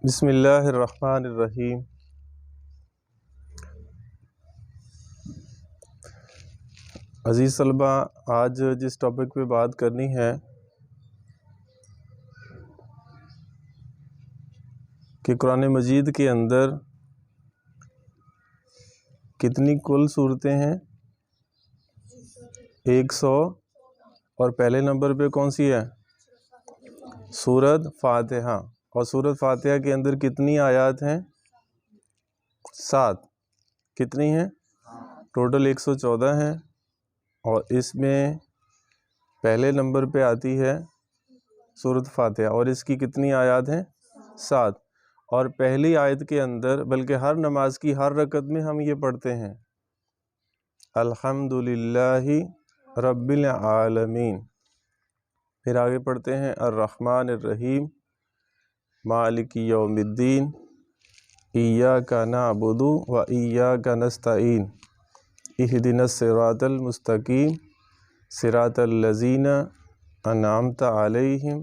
بسم اللہ الرحمن الرحیم۔ عزیز طلبہ، آج جس ٹاپک پہ بات کرنی ہے کہ قرآن مجید کے اندر کتنی کل صورتیں ہیں؟ 100، اور پہلے نمبر پہ کون سی ہے؟ سورۃ فاتحہ۔ اور سورۃ فاتحہ کے اندر کتنی آیات ہیں؟ 7۔ کتنی ہیں؟ ٹوٹل 114 ہیں، اور اس میں پہلے نمبر پہ آتی ہے سورۃ فاتحہ، اور اس کی کتنی آیات ہیں؟ 7۔ اور پہلی آیت کے اندر، بلکہ ہر نماز کی ہر رکعت میں ہم یہ پڑھتے ہیں الحمدللہ رب العالمین۔ پھر آگے پڑھتے ہیں الرحمن الرحیم مالک یوم الدین ایاک نعبد و ایاک نستعین اہدنا الصراط المستقیم صراط الذین انعمت علیہم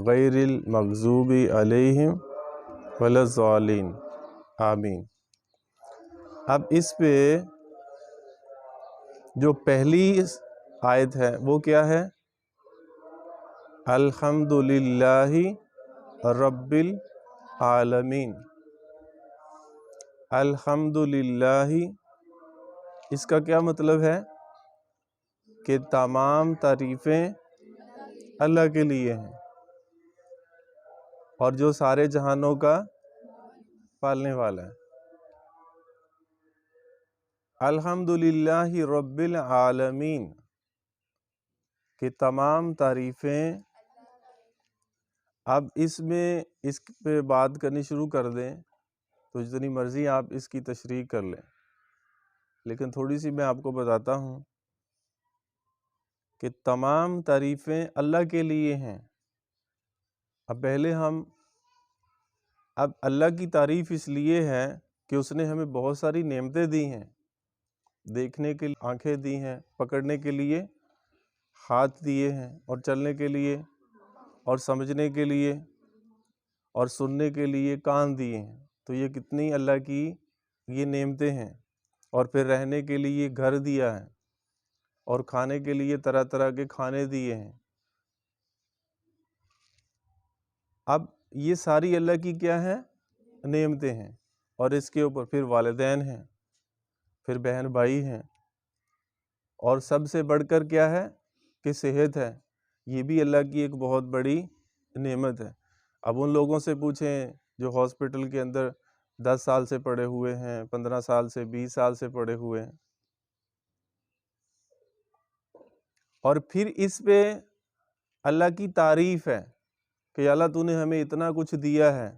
غیر المغضوب علیہم ولا الضالین آمین۔ اب اس پہ جو پہلی آیت ہے وہ کیا ہے؟ الحمدللہ رب العالمین۔ الحمدللہ، اس کا کیا مطلب ہے؟ کہ تمام تعریفیں اللہ کے لیے ہیں، اور جو سارے جہانوں کا پالنے والا ہے۔ الحمدللہ رب العالمین، کہ تمام تعریفیں۔ اب اس میں اس پہ بات کرنی شروع کر دیں تو جتنی مرضی آپ اس کی تشریح کر لیں، لیکن تھوڑی سی میں آپ کو بتاتا ہوں کہ تمام تعریفیں اللہ کے لیے ہیں۔ اب پہلے اب اللہ کی تعریف اس لیے ہے کہ اس نے ہمیں بہت ساری نعمتیں دی ہیں، دیکھنے کے لیے آنکھیں دی ہیں، پکڑنے کے لیے ہاتھ دیے ہیں، اور چلنے کے لیے، اور سمجھنے کے لیے، اور سننے کے لیے کان دیے ہیں۔ تو یہ کتنی اللہ کی یہ نعمتیں ہیں۔ اور پھر رہنے کے لیے گھر دیا ہے، اور کھانے کے لیے طرح طرح کے کھانے دیے ہیں۔ اب یہ ساری اللہ کی کیا ہیں؟ نعمتیں ہیں۔ اور اس کے اوپر پھر والدین ہیں، پھر بہن بھائی ہیں، اور سب سے بڑھ کر کیا ہے؟ کہ صحت ہے۔ یہ بھی اللہ کی ایک بہت بڑی نعمت ہے۔ اب ان لوگوں سے پوچھیں جو ہاسپٹل کے اندر 10 سال سے پڑے ہوئے ہیں، 15 سال سے، 20 سال سے پڑے ہوئے ہیں، اور پھر اس پہ اللہ کی تعریف ہے کہ اللہ تو نے ہمیں اتنا کچھ دیا ہے،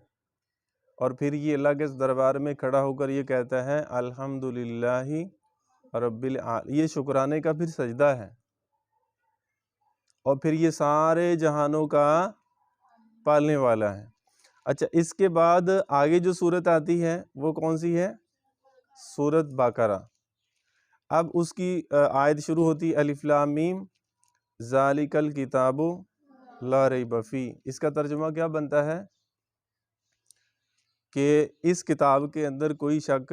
اور پھر یہ اللہ کے دربار میں کھڑا ہو کر یہ کہتا ہے الحمدللہ رب العالمین۔ یہ شکرانے کا پھر سجدہ ہے، اور پھر یہ سارے جہانوں کا پالنے والا ہے۔ اچھا، اس کے بعد آگے جو سورت آتی ہے وہ کون سی ہے؟ سورت بقرہ۔ اب اس کی آیت شروع ہوتی الف لام میم ذالک الکتاب لا ریب فیہ۔ اس کا ترجمہ کیا بنتا ہے؟ کہ اس کتاب کے اندر کوئی شک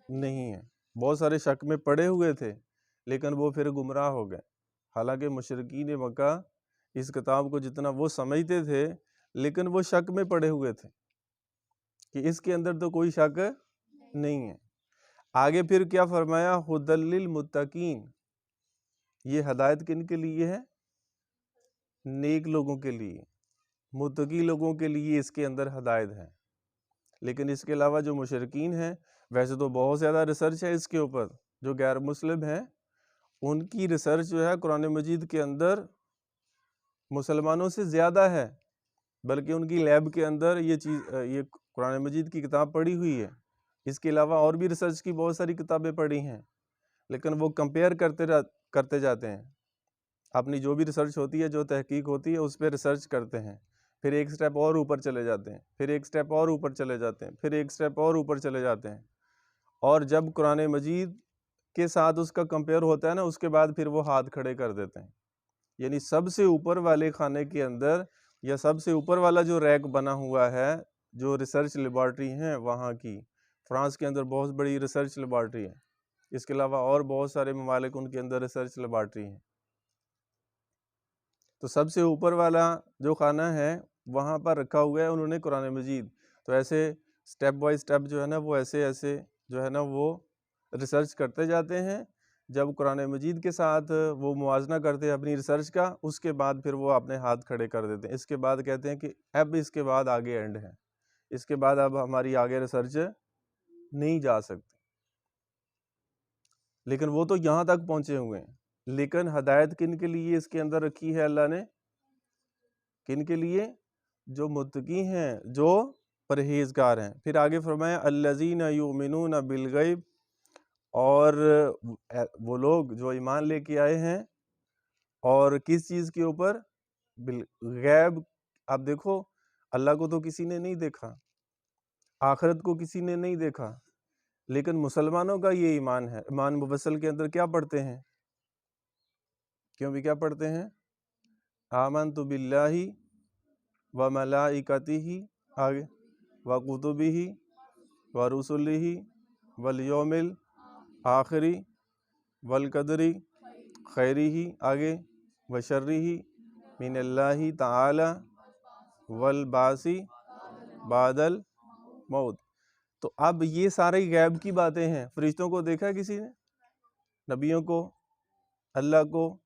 نہیں ہے۔ بہت سارے شک میں پڑے ہوئے تھے، لیکن وہ پھر گمراہ ہو گئے۔ حالانکہ مشرکین مکہ اس کتاب کو جتنا وہ سمجھتے تھے، لیکن وہ شک میں پڑے ہوئے تھے کہ اس کے اندر تو کوئی شک نہیں ہے۔ آگے پھر کیا فرمایا؟ ھدی للمتقین۔ یہ ہدایت کن کے لیے ہے؟ نیک لوگوں کے لیے، متقی لوگوں کے لیے اس کے اندر ہدایت ہے۔ لیکن اس کے علاوہ جو مشرکین ہیں، ویسے تو بہت زیادہ ریسرچ ہے اس کے اوپر، جو غیر مسلم ہیں ان کی ریسرچ جو ہے قرآن مجید کے اندر مسلمانوں سے زیادہ ہے، بلکہ ان کی لیب کے اندر یہ قرآن مجید کی کتاب پڑھی ہوئی ہے۔ اس کے علاوہ اور بھی ریسرچ کی بہت ساری کتابیں پڑھی ہیں، لیکن وہ کمپیئر کرتے جاتے ہیں۔ اپنی جو بھی ریسرچ ہوتی ہے، جو تحقیق ہوتی ہے، اس پہ ریسرچ کرتے ہیں، پھر ایک سٹیپ اور اوپر چلے جاتے ہیں، پھر ایک سٹیپ اور اوپر چلے جاتے ہیں، پھر ایک سٹیپ اور اوپر چلے جاتے ہیں، اور جب قرآن مجید کے ساتھ اس کا کمپیئر ہوتا ہے نا، اس کے بعد پھر وہ ہاتھ کھڑے کر دیتے ہیں۔ یعنی سب سے اوپر والے خانے کے اندر، یا سب سے اوپر والا جو ریک بنا ہوا ہے جو ریسرچ لیبارٹری ہیں وہاں کی، فرانس کے اندر بہت بڑی ریسرچ لیبارٹری ہے، اس کے علاوہ اور بہت سارے ممالک ان کے اندر ریسرچ لیبارٹری ہیں۔ تو سب سے اوپر والا جو خانہ ہے وہاں پر رکھا ہوا ہے انہوں نے قرآن مجید۔ تو ایسے سٹیپ بائی سٹیپ جو ہے نا وہ ایسے جو ہے نا وہ ریسرچ کرتے جاتے ہیں۔ جب قرآن مجید کے ساتھ وہ موازنہ کرتے ہیں اپنی ریسرچ کا، اس کے بعد پھر وہ اپنے ہاتھ کھڑے کر دیتے ہیں۔ اس کے بعد کہتے ہیں کہ اب اس کے بعد آگے اینڈ ہے، اس کے بعد اب ہماری آگے ریسرچ نہیں جا سکتی۔ لیکن وہ تو یہاں تک پہنچے ہوئے ہیں، لیکن ہدایت کن کے لیے اس کے اندر رکھی ہے اللہ نے؟ کن کے لیے؟ جو متقی ہیں، جو پرہیزگار ہیں۔ پھر آگے فرمایا الذین یؤمنون بالغیب، اور وہ لوگ جو ایمان لے کے آئے ہیں، اور کس چیز کے اوپر؟ بالغیب۔ اب دیکھو اللہ کو تو کسی نے نہیں دیکھا، آخرت کو کسی نے نہیں دیکھا، لیکن مسلمانوں کا یہ ایمان ہے۔ ایمان مفصل کے اندر کیا پڑھتے ہیں؟ کیوں بھی کیا پڑھتے ہیں؟ آمنت باللہ وملائکتہ، آگے وکتبہ ورسلہ والیوم الآخر والقدر خیرہ، آگے وشرہ من اللہ تعالی والبعث بعد الموت۔ تو اب یہ سارے غیب کی باتیں ہیں۔ فرشتوں کو دیکھا ہے کسی نے؟ نبیوں کو؟ اللہ کو؟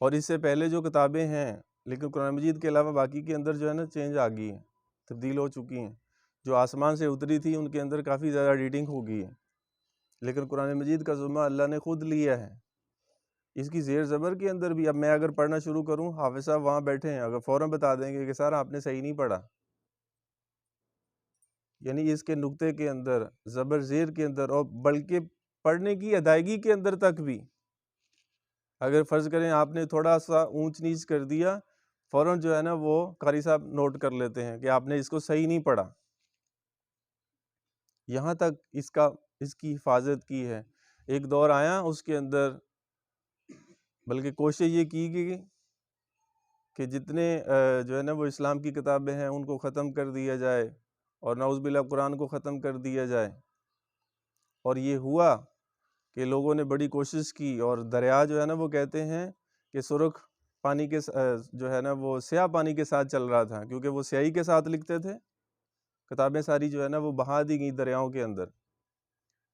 اور اس سے پہلے جو کتابیں ہیں، لیکن قرآن مجید کے علاوہ باقی کے اندر جو ہے نا چینج آ گئی ہے، تبدیل ہو چکی ہیں۔ جو آسمان سے اتری تھی ان کے اندر کافی زیادہ ایڈیٹنگ ہو گئی ہے، لیکن قرآن مجید کا ذمہ اللہ نے خود لیا ہے۔ اس کی زیر زبر کے اندر بھی اب میں اگر پڑھنا شروع کروں، حافظ صاحب وہاں بیٹھے ہیں، اگر فوراً بتا دیں گے کہ سر آپ نے صحیح نہیں پڑھا، یعنی اس کے نقطے کے اندر، زبر زیر کے اندر، اور بلکہ پڑھنے کی ادائیگی کے اندر تک بھی اگر فرض کریں آپ نے تھوڑا سا اونچ نیچ کر دیا، فوراً جو ہے نا وہ قاری صاحب نوٹ کر لیتے ہیں کہ آپ نے اس کو صحیح نہیں پڑھا۔ یہاں تک اس کی حفاظت کی ہے۔ ایک دور آیا اس کے اندر بلکہ کوشش یہ کی گئی کہ جتنے جو ہے نا وہ اسلام کی کتابیں ہیں ان کو ختم کر دیا جائے، اور نعوذ باللہ قرآن کو ختم کر دیا جائے۔ اور یہ ہوا کہ لوگوں نے بڑی کوشش کی، اور دریا جو ہے نا وہ کہتے ہیں کہ سرخ پانی کے جو ہے نا وہ سیاہ پانی کے ساتھ چل رہا تھا، کیونکہ وہ سیاہی کے ساتھ لکھتے تھے کتابیں ساری، جو ہے نا وہ بہا دی گئی دریاؤں کے اندر۔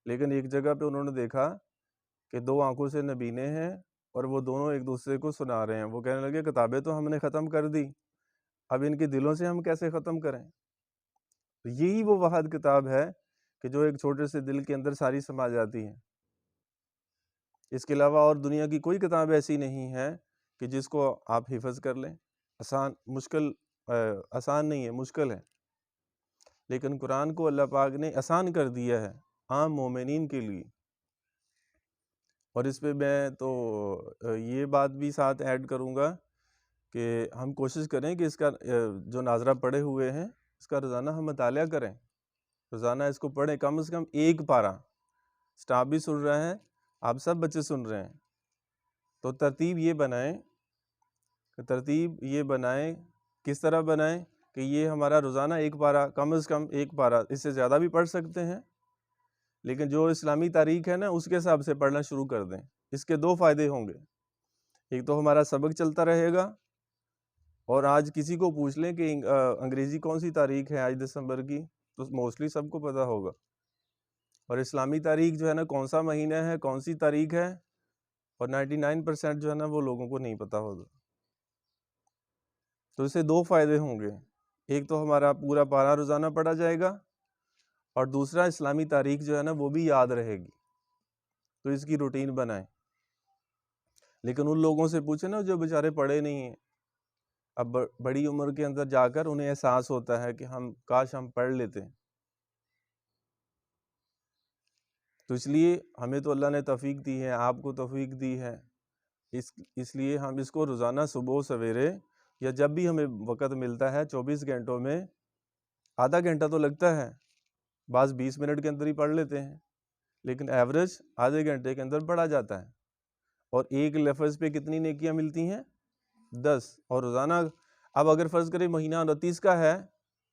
لیکن ایک جگہ پہ انہوں نے دیکھا کہ دو آنکھوں سے نبینے ہیں، اور وہ دونوں ایک دوسرے کو سنا رہے ہیں۔ وہ کہنے لگے کتابیں تو ہم نے ختم کر دی، اب ان کے دلوں سے ہم کیسے ختم کریں؟ یہی وہ واحد کتاب ہے کہ جو ایک چھوٹے سے دل کے اندر ساری سما جاتی ہے۔ اس کے علاوہ اور دنیا کی کوئی کتاب ایسی نہیں ہے کہ جس کو آپ حفظ کر لیں۔ آسان نہیں ہے، مشکل ہے، لیکن قرآن کو اللہ پاک نے آسان کر دیا ہے عام مومنین کے لیے۔ اور اس پہ میں تو یہ بات بھی ساتھ ایڈ کروں گا کہ ہم کوشش کریں کہ اس کا جو ناظرہ پڑھے ہوئے ہیں اس کا روزانہ ہم مطالعہ کریں، روزانہ اس کو پڑھیں، کم از کم ایک پارہ۔ سٹاف بھی سن رہا ہے، آپ سب بچے سن رہے ہیں، تو ترتیب یہ بنائیں۔ کس طرح بنائیں کہ یہ ہمارا روزانہ ایک پارہ، کم از کم ایک پارہ، اس سے زیادہ بھی پڑھ سکتے ہیں، لیکن جو اسلامی تاریخ ہے نا اس کے حساب سے پڑھنا شروع کر دیں۔ اس کے دو فائدے ہوں گے، ایک تو ہمارا سبق چلتا رہے گا، اور آج کسی کو پوچھ لیں کہ انگریزی کون سی تاریخ ہے آج دسمبر کی، تو موسٹلی سب کو پتہ ہوگا، اور اسلامی تاریخ جو ہے نا کون سا مہینہ ہے، کون سی تاریخ ہے، اور 99% جو ہے نا وہ لوگوں کو نہیں پتہ ہوگا۔ تو اس سے دو فائدے ہوں گے، ایک تو ہمارا پورا پارہ روزانہ پڑھا جائے گا، اور دوسرا اسلامی تاریخ جو ہے نا وہ بھی یاد رہے گی۔ تو اس کی روٹین بنائیں۔ لیکن ان لوگوں سے پوچھیں نا جو بیچارے پڑھے نہیں ہیں، اب بڑی عمر کے اندر جا کر انہیں احساس ہوتا ہے کہ کاش ہم پڑھ لیتے۔ تو اس لیے ہمیں تو اللہ نے توفیق دی ہے، آپ کو توفیق دی ہے، اس لیے ہم اس کو روزانہ صبح سویرے یا جب بھی ہمیں وقت ملتا ہے 24 گھنٹوں میں آدھا گھنٹہ تو لگتا ہے، بعض 20 منٹ کے اندر ہی پڑھ لیتے ہیں، لیکن ایوریج آدھے گھنٹے کے اندر پڑھا جاتا ہے۔ اور ایک لفظ پہ کتنی نیکیاں ملتی ہیں؟ 10۔ اور روزانہ اب اگر فرض کریں مہینہ 29 کا ہے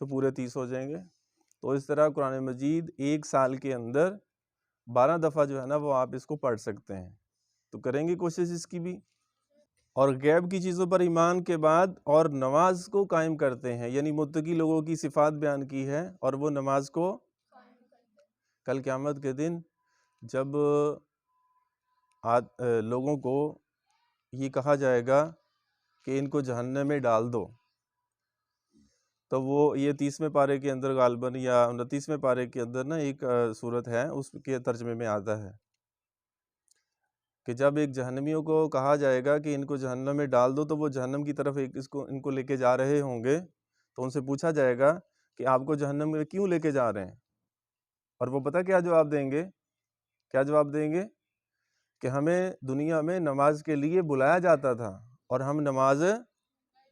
تو پورے 30 ہو جائیں گے۔ تو اس طرح قرآن مجید ایک سال کے اندر 12 دفعہ جو ہے نا وہ آپ اس کو پڑھ سکتے ہیں۔ تو کریں گے کوشش اس کی بھی۔ اور غیب کی چیزوں پر ایمان کے بعد اور نماز کو قائم کرتے ہیں، یعنی متقی لوگوں کی صفات بیان کی ہے، اور وہ نماز کو کل قیامت کے دن جب لوگوں کو یہ کہا جائے گا کہ ان کو جہنم میں ڈال دو، تو وہ یہ 30ویں پارے کے اندر غالباً یا 29ویں پارے کے اندر نا ایک صورت ہے، اس کے ترجمے میں آتا ہے کہ جب ایک جہنمیوں کو کہا جائے گا کہ ان کو جہنم میں ڈال دو، تو وہ جہنم کی طرف ان کو لے کے جا رہے ہوں گے، تو ان سے پوچھا جائے گا کہ آپ کو جہنم میں کیوں لے کے جا رہے ہیں؟ اور وہ پتہ کیا جواب دیں گے؟ کیا جواب دیں گے؟ کہ ہمیں دنیا میں نماز کے لیے بلایا جاتا تھا اور ہم نماز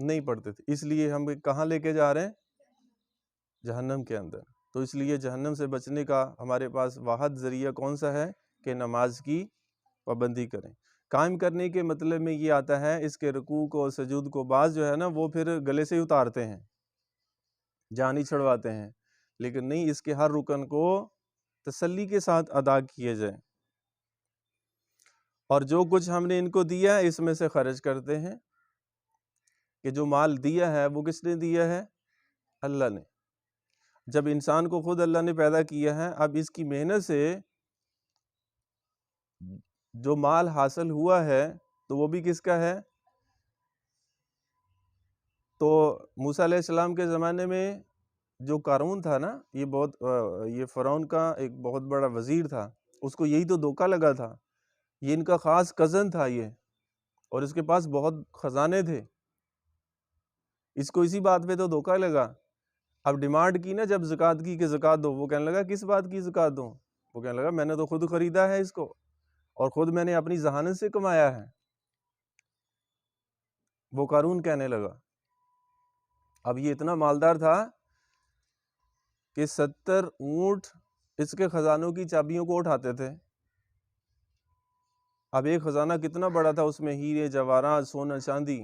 نہیں پڑھتے تھے، اس لیے ہم کہاں لے کے جا رہے ہیں؟ جہنم کے اندر۔ تو اس لیے جہنم سے بچنے کا ہمارے پاس واحد ذریعہ کون سا ہے؟ کہ نماز کی پابندی کریں۔ قائم کرنے کے مطلب میں یہ آتا ہے اس کے رکوع کو اور سجود کو بعض جو ہے نا وہ پھر گلے سے ہی اتارتے ہیں، جان ہی چھڑواتے ہیں، لیکن نہیں، اس کے ہر رکن کو تسلی کے ساتھ ادا کیے جائیں، اور جو کچھ ہم نے ان کو دیا ہے اس میں سے خرچ کرتے ہیں۔ کہ جو مال دیا ہے وہ کس نے دیا ہے؟ اللہ نے۔ جب انسان کو خود اللہ نے پیدا کیا ہے، اب اس کی محنت سے جو مال حاصل ہوا ہے تو وہ بھی کس کا ہے؟ تو موسیٰ علیہ السلام کے زمانے میں جو قارون تھا نا، یہ فرعون کا ایک بہت بڑا وزیر تھا، اس کو یہی تو دھوکہ لگا تھا، یہ ان کا خاص کزن تھا یہ، اور اس کے پاس بہت خزانے تھے، اس کو اسی بات پہ تو دھوکہ لگا۔ اب ڈیمانڈ کی نا جب زکوٰۃ کی کہ زکوٰۃ دو، وہ کہنے لگا کس بات کی زکوٰۃ دوں؟ وہ کہنے لگا میں نے تو خود خریدا ہے اس کو، اور خود میں نے اپنی ذہانت سے کمایا ہے۔ وہ قارون کہنے لگا۔ اب یہ اتنا مالدار تھا کہ 70 اونٹ اس کے خزانوں کی چابیوں کو اٹھاتے تھے۔ اب ایک خزانہ کتنا بڑا تھا، اس میں ہیرے جواہرات سونا چاندی،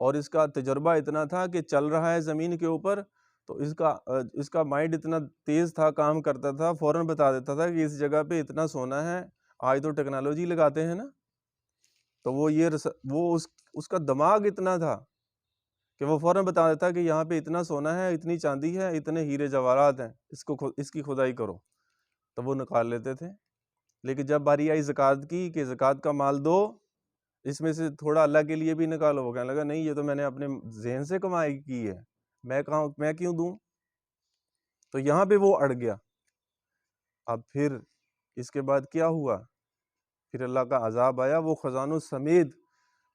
اور اس کا تجربہ اتنا تھا کہ چل رہا ہے زمین کے اوپر تو اس کا مائنڈ اتنا تیز تھا، کام کرتا تھا، فوراً بتا دیتا تھا کہ اس جگہ پہ اتنا سونا ہے۔ آج تو ٹیکنالوجی لگاتے ہیں نا، تو وہ اس کا دماغ اتنا تھا کہ وہ فوراً بتا دیتا کہ یہاں پہ اتنا سونا ہے، اتنی چاندی ہے، اتنے ہیرے جواہرات ہیں، اس کی کھدائی کرو، تو وہ نکال لیتے تھے۔ لیکن جب باری آئی زکوٰۃ کی کہ زکوٰۃ کا مال دو، اس میں سے تھوڑا اللہ کے لیے بھی نکالو، وہ کہنے لگا نہیں، یہ تو میں نے اپنے ذہن سے کمائی کی ہے، میں کیوں دوں؟ تو یہاں پہ وہ اڑ گیا۔ اب پھر اس کے بعد کیا ہوا؟ پھر اللہ کا عذاب آیا، وہ خزانوں سمیت،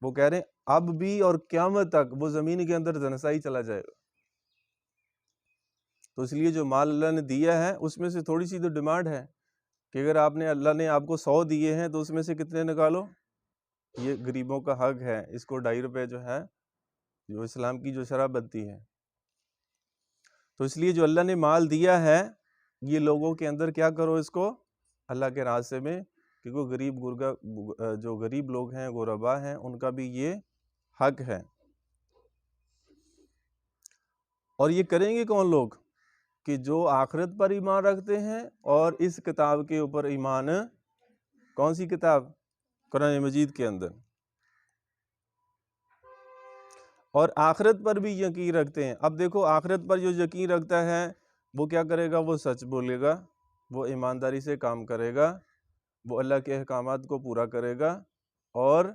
وہ کہہ رہے ہیں اب بھی اور قیامت تک وہ زمین کے اندر دھنسا ہی چلا جائے گا۔ تو اس لیے جو مال اللہ نے دیا ہے اس میں سے تھوڑی سی تو ڈیمانڈ ہے کہ اگر اللہ نے آپ کو 100 دیے ہیں تو اس میں سے کتنے نکالو۔ یہ غریبوں کا حق ہے، اس کو 2.5 روپے جو ہے، جو اسلام کی جو شرح بنتی ہے۔ تو اس لیے جو اللہ نے مال دیا ہے، یہ لوگوں کے اندر کیا کرو اس کو اللہ کے راستے میں، کیونکہ جو غریب لوگ ہیں، غربا ہیں، ان کا بھی یہ حق ہے۔ اور یہ کریں گے کون لوگ؟ کہ جو آخرت پر ایمان رکھتے ہیں اور اس کتاب کے اوپر ایمان، کون سی کتاب؟ قرآن مجید کے اندر، اور آخرت پر بھی یقین رکھتے ہیں۔ اب دیکھو، آخرت پر جو یقین رکھتا ہے وہ کیا کرے گا؟ وہ سچ بولے گا، وہ ایمانداری سے کام کرے گا، وہ اللہ کے احکامات کو پورا کرے گا، اور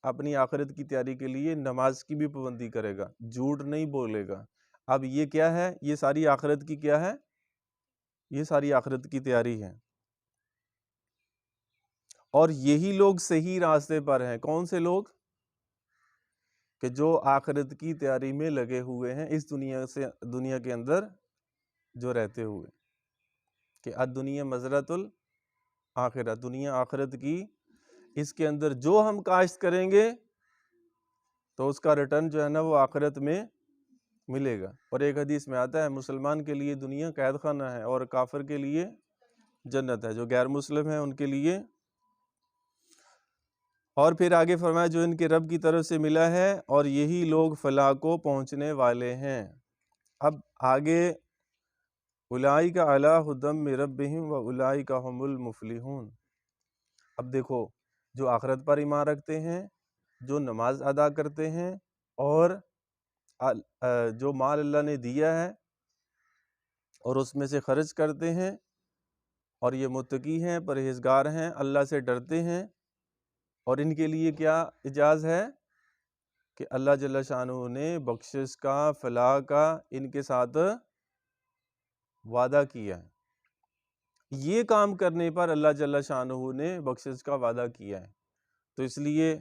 اپنی آخرت کی تیاری کے لیے نماز کی بھی پابندی کرے گا، جھوٹ نہیں بولے گا۔ اب یہ کیا ہے؟ یہ ساری آخرت کی کیا ہے؟ یہ ساری آخرت کی تیاری ہے۔ اور یہی لوگ صحیح راستے پر ہیں۔ کون سے لوگ؟ کہ جو آخرت کی تیاری میں لگے ہوئے ہیں، اس دنیا کے اندر جو رہتے ہوئے، کہ الدنیا مزرعۃ الآخرہ، دنیا آخرت کی، اس کے اندر جو ہم کاشت کریں گے تو اس کا ریٹرن جو ہے نا وہ آخرت میں ملے گا۔ اور ایک حدیث میں آتا ہے مسلمان کے لیے دنیا قید خانہ ہے اور کافر کے لیے جنت ہے، جو غیر مسلم ہیں ان کے لیے اور پھر آگے فرمایا جو ان کے رب کی طرف سے ملا ہے اور یہی لوگ فلاح کو پہنچنے والے ہیں۔ اب آگے اولئک علی ھدی من ربہم واولئک ھم المفلحون۔ اب دیکھو جو آخرت پر ایمان رکھتے ہیں، جو نماز ادا کرتے ہیں اور جو مال اللہ نے دیا ہے اور اس میں سے خرچ کرتے ہیں، اور یہ متقی ہیں، پرہیزگار ہیں، اللہ سے ڈرتے ہیں، اور ان کے لیے کیا اعزاز ہے کہ اللہ جل شانہ نے بخشش کا، فلاح کا ان کے ساتھ وعدہ کیا ہے۔ یہ کام کرنے پر اللہ جل شانہ نے بخشش کا وعدہ کیا ہے، تو اس لیے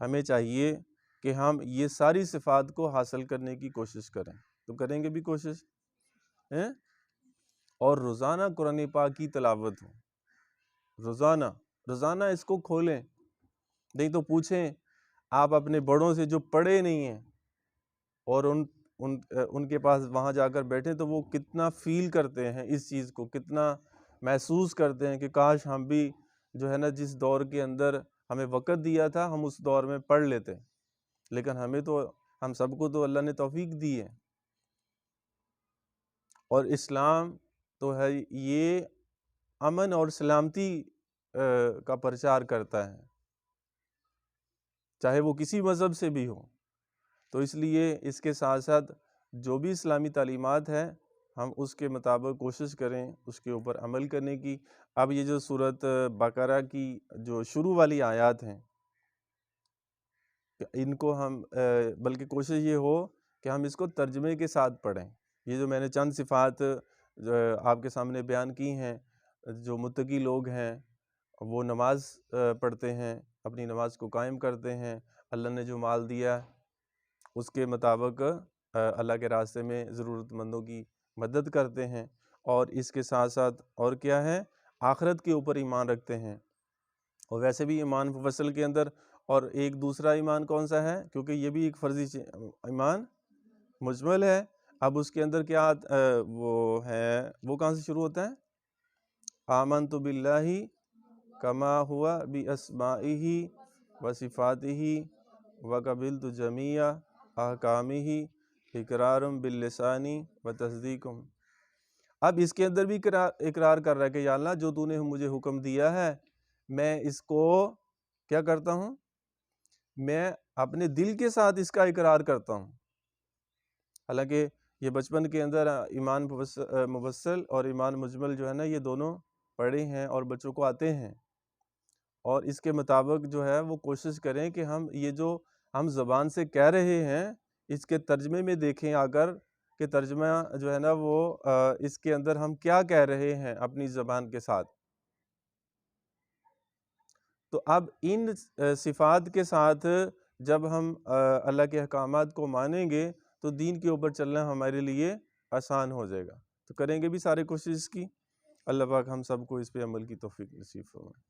ہمیں چاہیے کہ ہم یہ ساری صفات کو حاصل کرنے کی کوشش کریں۔ تو کریں گے بھی کوشش ہیں؟ اور روزانہ قرآن پاک کی تلاوت ہو، روزانہ اس کو کھولیں، نہیں تو پوچھیں آپ اپنے بڑوں سے جو پڑھے نہیں ہیں اور ان کے پاس وہاں جا کر بیٹھیں تو وہ کتنا فیل کرتے ہیں اس چیز کو، کتنا محسوس کرتے ہیں کہ کاش ہم بھی جو ہے نا جس دور کے اندر ہمیں وقت دیا تھا ہم اس دور میں پڑھ لیتے، لیکن ہم سب کو تو اللہ نے توفیق دی ہے۔ اور اسلام تو ہے یہ امن اور سلامتی کا پرچار کرتا ہے، چاہے وہ کسی مذہب سے بھی ہو، تو اس لیے اس کے ساتھ ساتھ جو بھی اسلامی تعلیمات ہے ہم اس کے مطابق کوشش کریں اس کے اوپر عمل کرنے کی۔ اب یہ جو سورۃ بقرہ کی جو شروع والی آیات ہیں ان کو ہم بلکہ کوشش یہ ہو کہ ہم اس کو ترجمے کے ساتھ پڑھیں۔ یہ جو میں نے چند صفات آپ کے سامنے بیان کی ہیں، جو متقی لوگ ہیں وہ نماز پڑھتے ہیں، اپنی نماز کو قائم کرتے ہیں، اللہ نے جو مال دیا اس کے مطابق اللہ کے راستے میں ضرورت مندوں کی مدد کرتے ہیں، اور اس کے ساتھ ساتھ اور کیا ہے، آخرت کے اوپر ایمان رکھتے ہیں۔ اور ویسے بھی ایمان مفصل کے اندر اور ایک دوسرا ایمان کون سا ہے، کیونکہ یہ بھی ایک فرضی ایمان مجمل ہے۔ اب اس کے اندر کیا وہ کہاں سے شروع ہوتا ہے؟ آمنت باللہ کما ہوا باسمائہ وصفاتہ وقبلت جمیع احکامہ اقرار باللسان وتصدیق۔ اب اس کے اندر بھی اقرار کر رہا ہے کہ یا اللہ جو تو نے مجھے حکم دیا ہے میں اس کو کیا کرتا ہوں، میں اپنے دل کے ساتھ اس کا اقرار کرتا ہوں۔ حالانکہ یہ بچپن کے اندر ایمان مفصل اور ایمان مجمل جو ہے نا یہ دونوں پڑھے ہیں اور بچوں کو آتے ہیں، اور اس کے مطابق جو ہے وہ کوشش کریں کہ ہم یہ جو ہم زبان سے کہہ رہے ہیں اس کے ترجمے میں دیکھیں آ کر کہ ترجمہ جو ہے نا وہ اس کے اندر ہم کیا کہہ رہے ہیں اپنی زبان کے ساتھ۔ تو اب ان صفات کے ساتھ جب ہم اللہ کے احکامات کو مانیں گے تو دین کے اوپر چلنا ہمارے لیے آسان ہو جائے گا۔ تو کریں گے بھی سارے کوشش کی، اللہ پاک ہم سب کو اس پہ عمل کی توفیق نصیب فرمائے۔